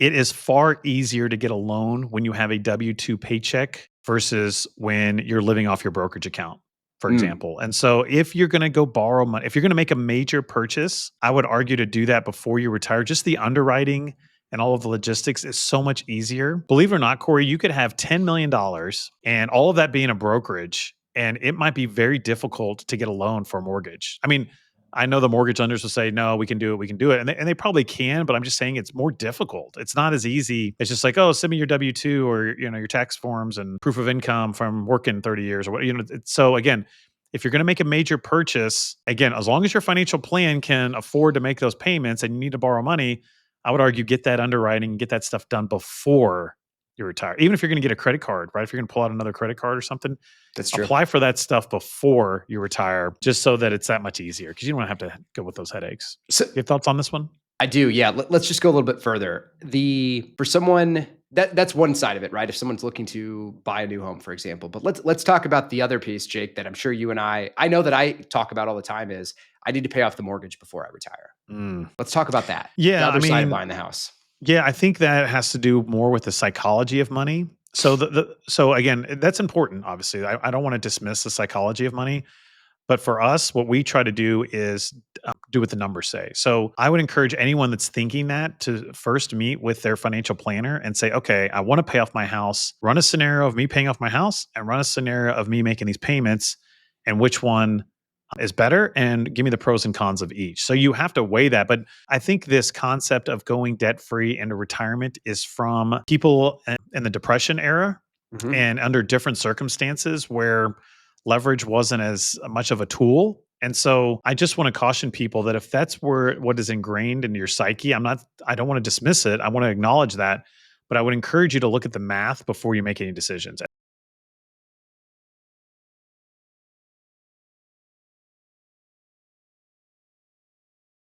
It is far easier to get a loan when you have a W-2 paycheck versus when you're living off your brokerage account, for Mm. example. And so if you're going to go borrow money, if you're going to make a major purchase, I would argue to do that before you retire. Just the underwriting and all of the logistics is so much easier. Believe it or not, Corey, you could have $10 million and all of that being a brokerage, and it might be very difficult to get a loan for a mortgage. I mean, I know the mortgage lenders will say, no, we can do it. We can do it. And they probably can, but I'm just saying it's more difficult. It's not as easy. It's just like, oh, send me your W-2 or, your tax forms and proof of income from working 30 years or what, so again, if you're going to make a major purchase, again, as long as your financial plan can afford to make those payments and you need to borrow money, I would argue get that underwriting, get that stuff done before you retire. Even if you're going to get a credit card, right? If you're going to pull out another credit card or something, That's true. apply for that stuff before you retire, just so that it's that much easier because you don't have to go with those headaches. So You have thoughts on this one? I do. Yeah. Let's just go a little bit further. For someone that's one side of it, right? If someone's looking to buy a new home, for example, but let's talk about the other piece, Jake, that I'm sure you and I know that I talk about all the time is I need to pay off the mortgage before I retire. Let's talk about that. The Yeah, I other side of mean, buying the house. yeah, I think that has to do more with the psychology of money. So so again, that's important. Obviously, I don't want to dismiss the psychology of money. But for us, what we try to do is do what the numbers say. So I would encourage anyone that's thinking that to first meet with their financial planner and say, okay, I want to pay off my house, run a scenario of me paying off my house and run a scenario of me making these payments and which one is better and give me the pros and cons of each. So you have to weigh that. But I think this concept of going debt free into retirement is from people in the Depression era Mhm. and under different circumstances where leverage wasn't as much of a tool. And so I just want to caution people that if that's what is ingrained in your psyche, I don't want to dismiss it. I want to acknowledge that, but I would encourage you to look at the math before you make any decisions.